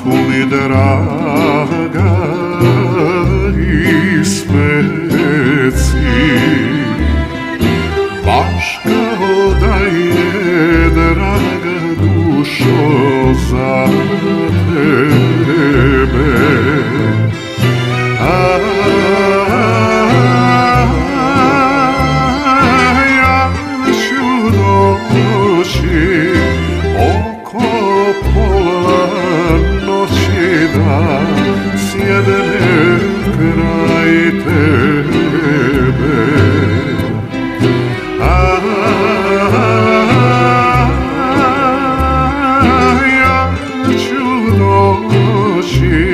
mi draga i smeci, baš kao da je draga dušo za tebe. Ja ću doći oko pola noći da sjednem kraj tebe. Ja ću doći